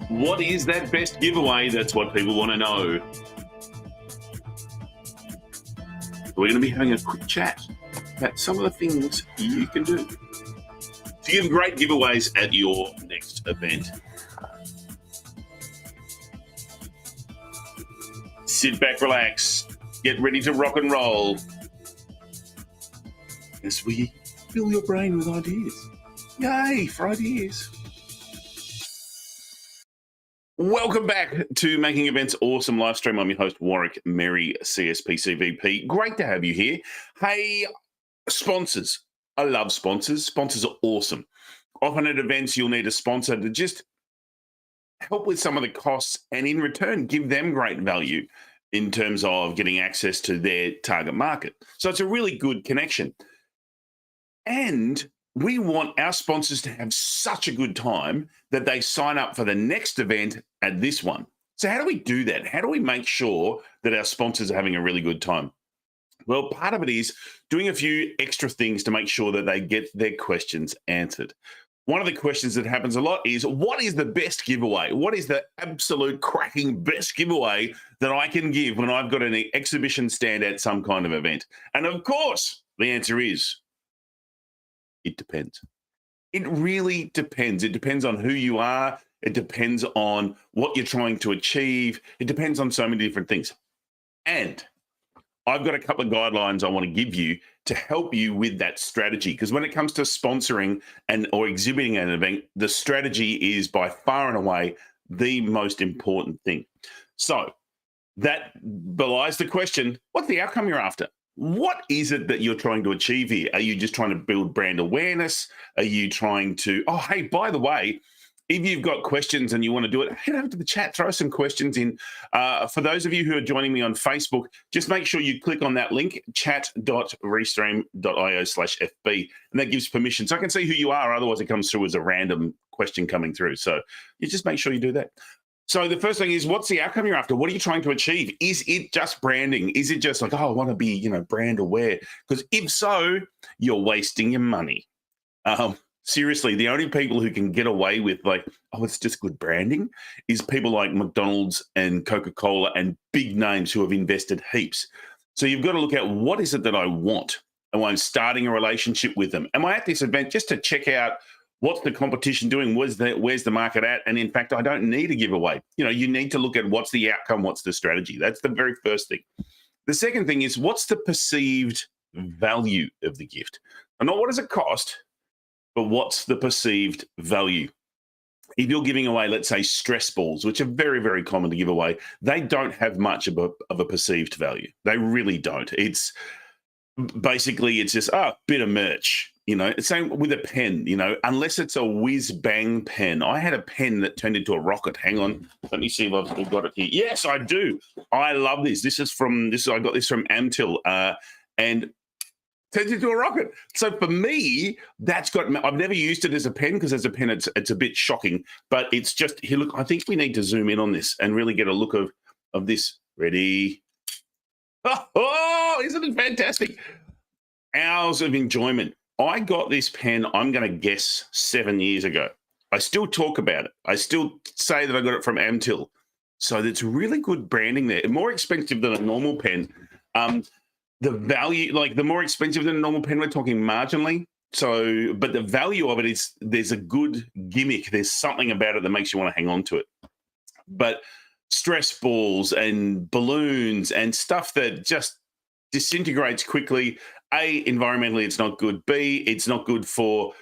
What is that best giveaway? That's what people want to know. We're going to be having a quick chat about some of the things you can do to give great giveaways at your next event. Sit back, relax, get ready to rock and roll as we fill your brain with ideas. Yay for ideas. Welcome back to Making Events Awesome Livestream. I'm your host, Warwick Merry, CSP CVP. Great to have you here. Hey, sponsors. I love sponsors. Sponsors are awesome. Often at events, you'll need a sponsor to just help with some of the costs and in return, give them great value in terms of getting access to their target market. So it's a really good connection. And we want our sponsors to have such a good time that they sign up for the next event at this one. So how do we do that? How do we make sure that our sponsors are having a really good time? Well, part of it is doing a few extra things to make sure that they get their questions answered. One of the questions that happens a lot is, what is the best giveaway? What is the absolute cracking best giveaway that I can give when I've got an exhibition stand at some kind of event? And of course, the answer is, it depends. It really depends. It depends on who you are. It depends on what you're trying to achieve. It depends on so many different things. And I've got a couple of guidelines I want to give you to help you with that strategy. Because when it comes to sponsoring or exhibiting an event, the strategy is by far and away the most important thing. So that belies the question, what's the outcome you're after? What is it that you're trying to achieve here? Are you just trying to build brand awareness? Are you trying to, oh, hey, by the way, if you've got questions and you want to do it, head over to the chat, throw some questions in. For those of you who are joining me on Facebook, just make sure you click on that link, chat.restream.io/FB, and that gives permission. So I can see who you are. Otherwise, it comes through as a random question coming through. So you just make sure you do that. So the first thing is, what's the outcome you're after? What are you trying to achieve? Is it just branding? Is it just like, oh, I want to be, brand aware? Because if so, you're wasting your money. Seriously, the only people who can get away with like, oh, it's just good branding is people like McDonald's and Coca-Cola and big names who have invested heaps. So you've got to look at, what is it that I want? Am I starting a relationship with them? Am I at this event just to check out what's the competition doing? Where's the market at? And in fact, I don't need a giveaway. You need to look at what's the outcome, what's the strategy. That's the very first thing. The second thing is, what's the perceived value of the gift? And not what does it cost, but what's the perceived value? If you're giving away, let's say, stress balls, which are very, very common to give away, they don't have much of a perceived value. They really don't. It's basically, it's just a bit of merch. Same with a pen, unless it's a whiz bang pen. I had a pen that turned into a rocket. Hang on. Let me see if I've got it here. Yes, I do. I love this. I got this from Amtil, and turns into a rocket. So for me, I've never used it as a pen, because as a pen, it's a bit shocking, but it's just, here, look, I think we need to zoom in on this and really get a look of this. Ready? Oh, isn't it fantastic? Hours of enjoyment. I got this pen, I'm going to guess 7 years ago. I still talk about it. I still say that I got it from Amtil. So it's really good branding there. More expensive than a normal pen. The value, like the more expensive than a normal pen, we're talking marginally. So, but the value of it is, there's a good gimmick. There's something about it that makes you want to hang on to it. But stress balls and balloons and stuff that just disintegrates quickly. A, environmentally, it's not good. B, it's not good for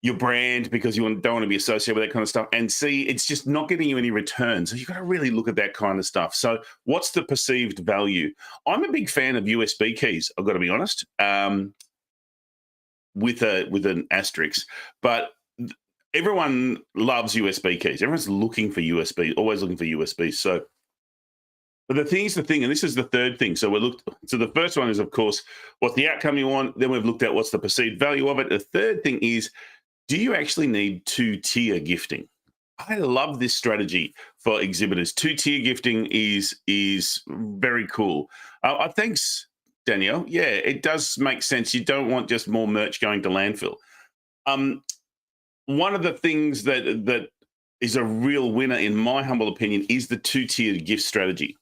your brand because you don't want to be associated with that kind of stuff. And C, it's just not getting you any return. So you've got to really look at that kind of stuff. So what's the perceived value? I'm a big fan of USB keys, I've got to be honest, with an asterisk. But everyone loves USB keys. Everyone's looking for USB, always looking for USB. So, but the thing, and this is the third thing. So the first one is, of course, what's the outcome you want? Then we've looked at what's the perceived value of it. The third thing is, do you actually need two-tier gifting? I love this strategy for exhibitors. Two-tier gifting is very cool. Thanks, Danielle. Yeah, it does make sense. You don't want just more merch going to landfill. One of the things that is a real winner, in my humble opinion, is the two-tiered gift strategy.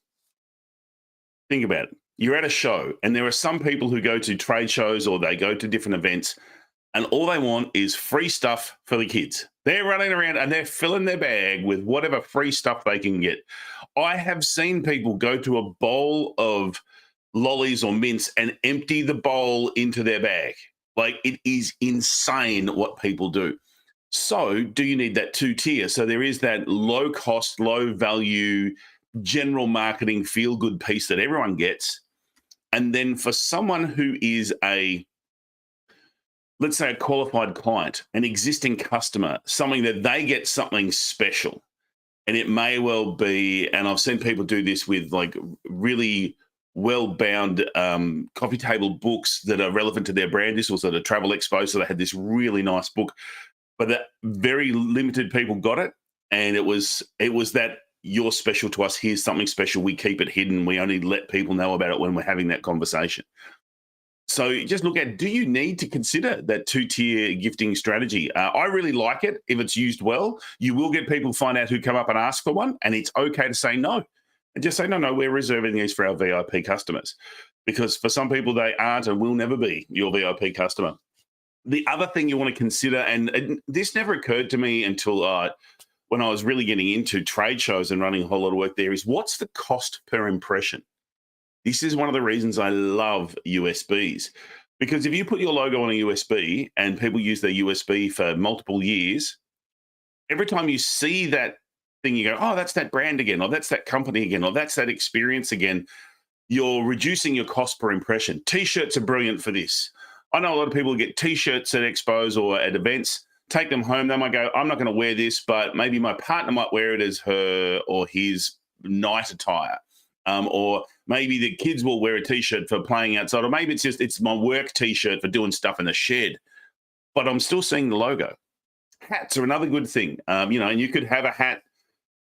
Think about it. You're at a show, and there are some people who go to trade shows or they go to different events, and all they want is free stuff for the kids. They're running around and they're filling their bag with whatever free stuff they can get. I have seen people go to a bowl of lollies or mints and empty the bowl into their bag. Like, it is insane what people do. So, do you need that two-tier? So there is that low cost, low value, general marketing feel good piece that everyone gets. And then for someone who is let's say a qualified client, an existing customer, something that they get something special. And it may well be, and I've seen people do this with like really well-bound coffee table books that are relevant to their brand. This was at a travel expo, so they had this really nice book, but that very limited people got it. And it was that, you're special to us, here's something special, we keep it hidden, we only let people know about it when we're having that conversation. So just look at, do you need to consider that two-tier gifting strategy? I really like it if it's used well. You will get people find out who come up and ask for one, and it's okay to say no. And just say, no, we're reserving these for our VIP customers. Because for some people, they aren't and will never be your VIP customer. The other thing you want to consider, and this never occurred to me until when I was really getting into trade shows and running a whole lot of work there, is what's the cost per impression? This is one of the reasons I love USBs, because if you put your logo on a USB and people use their USB for multiple years, every time you see that thing, you go, oh, that's that brand again, or that's that company again, or that's that experience again. You're reducing your cost per impression. T-shirts are brilliant for this. I know a lot of people get T-shirts at expos or at events, take them home. They might go, I'm not going to wear this, but maybe my partner might wear it as her or his night attire. Or maybe the kids will wear a T-shirt for playing outside, or maybe it's my work T-shirt for doing stuff in the shed, but I'm still seeing the logo. Hats are another good thing, and you could have a hat,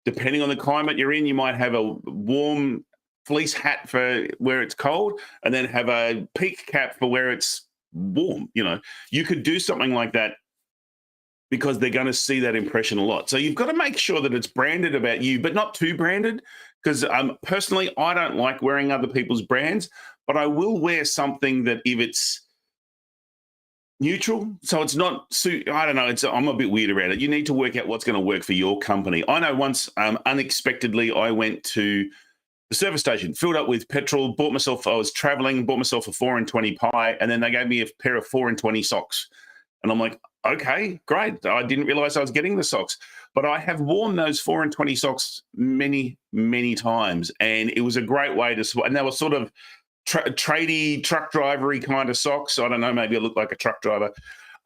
depending on the climate you're in. You might have a warm fleece hat for where it's cold, and then have a peak cap for where it's warm. You could do something like that, because they're going to see that impression a lot. So you've got to make sure that it's branded about you, but not too branded. Because personally, I don't like wearing other people's brands, but I will wear something that if it's neutral, so it's not, I don't know, I'm a bit weird about it. You need to work out what's going to work for your company. I know once, unexpectedly, I went to the service station, filled up with petrol, I was traveling, bought myself a 4 and 20 pie, and then they gave me a pair of 4 and 20 socks. And I'm like, okay, great. I didn't realize I was getting the socks. But I have worn those 4 and 20 socks many, many times. And it was a great way to, and they were sort of tradie, truck drivery kind of socks. I don't know, maybe I look like a truck driver.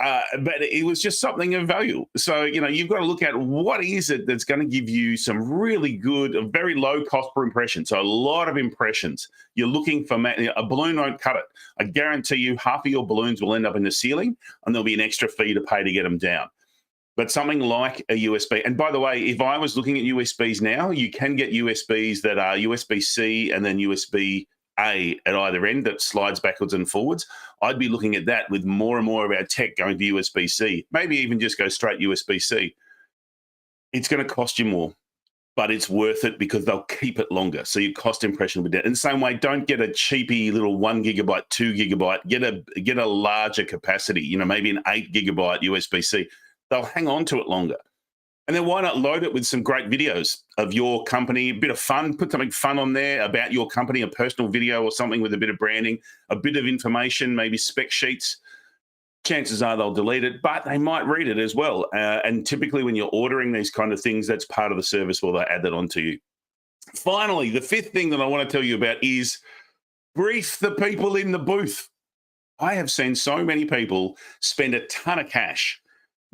But it was just something of value. So, you've got to look at what is it that's going to give you some really good, a very low cost per impression. So a lot of impressions. You're looking for, a balloon won't cut it. I guarantee you half of your balloons will end up in the ceiling, and there'll be an extra fee to pay to get them down. But something like a USB, and by the way, if I was looking at USBs now, you can get USBs that are USB-C and then USB-A at either end that slides backwards and forwards. I'd be looking at that with more and more of our tech going to USB-C, maybe even just go straight USB-C. It's going to cost you more, but it's worth it because they'll keep it longer. So your cost impression will be down. In the same way, don't get a cheapy little 1 gigabyte, 2 gigabyte, get a larger capacity, maybe an 8 gigabyte USB-C. They'll hang on to it longer. And then why not load it with some great videos of your company, a bit of fun, put something fun on there about your company, a personal video or something with a bit of branding, a bit of information, maybe spec sheets. Chances are they'll delete it, but they might read it as well. And typically when you're ordering these kind of things, that's part of the service where they add that onto you. Finally, the fifth thing that I want to tell you about is brief the people in the booth. I have seen so many people spend a ton of cash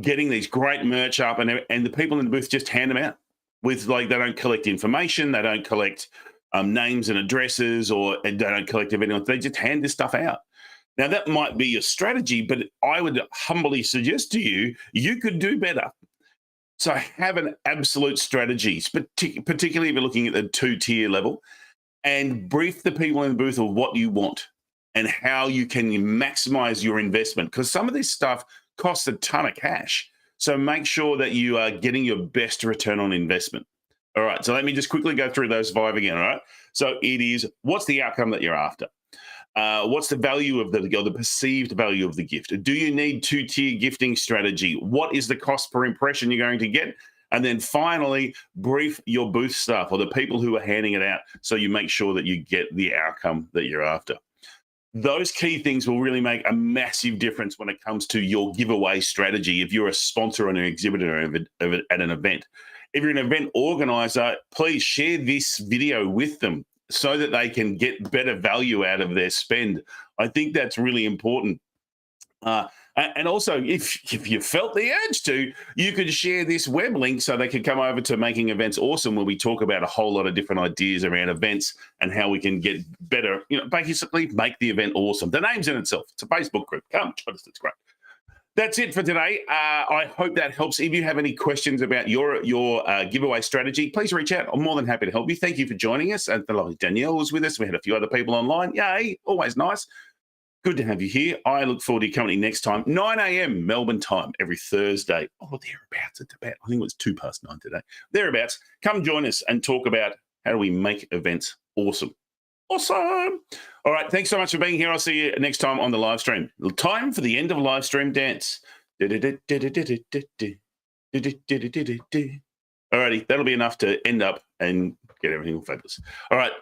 getting these great merch up, and the people in the booth just hand them out with, they don't collect information, they don't collect names and addresses, or they don't collect everything. They just hand this stuff out. Now, that might be your strategy, but I would humbly suggest to you, you could do better. So have an absolute strategy, particularly if you're looking at the two-tier level, and brief the people in the booth of what you want and how you can maximize your investment. Because some of this stuff costs a ton of cash. So make sure that you are getting your best return on investment. All right. So let me just quickly go through those five again. All right. So it is, what's the outcome that you're after? What's the value of or the perceived value of the gift? Do you need two-tier gifting strategy? What is the cost per impression you're going to get? And then finally, brief your booth staff or the people who are handing it out so you make sure that you get the outcome that you're after. Those key things will really make a massive difference when it comes to your giveaway strategy if you're a sponsor or an exhibitor at an event. If you're an event organizer, please share this video with them so that they can get better value out of their spend. I think that's really important. And also, if you felt the urge to, you could share this web link so they could come over to Making Events Awesome, where we talk about a whole lot of different ideas around events and how we can get better, basically make the event awesome. The name's in itself. It's a Facebook group. Come join us. It's great. That's it for today. I hope that helps. If you have any questions about your giveaway strategy, please reach out. I'm more than happy to help you. Thank you for joining us. And the lovely Danielle was with us. We had a few other people online. Yay, always nice. Good to have you here. I look forward to your company next time, 9 a.m. Melbourne time, every Thursday. Oh, thereabouts. It's about, I think it was 9:02 today. Thereabouts. Come join us and talk about how do we make events awesome. Awesome. All right. Thanks so much for being here. I'll see you next time on the live stream. Time for the end of live stream dance. All righty. That'll be enough to end up and get everything fabulous. All right.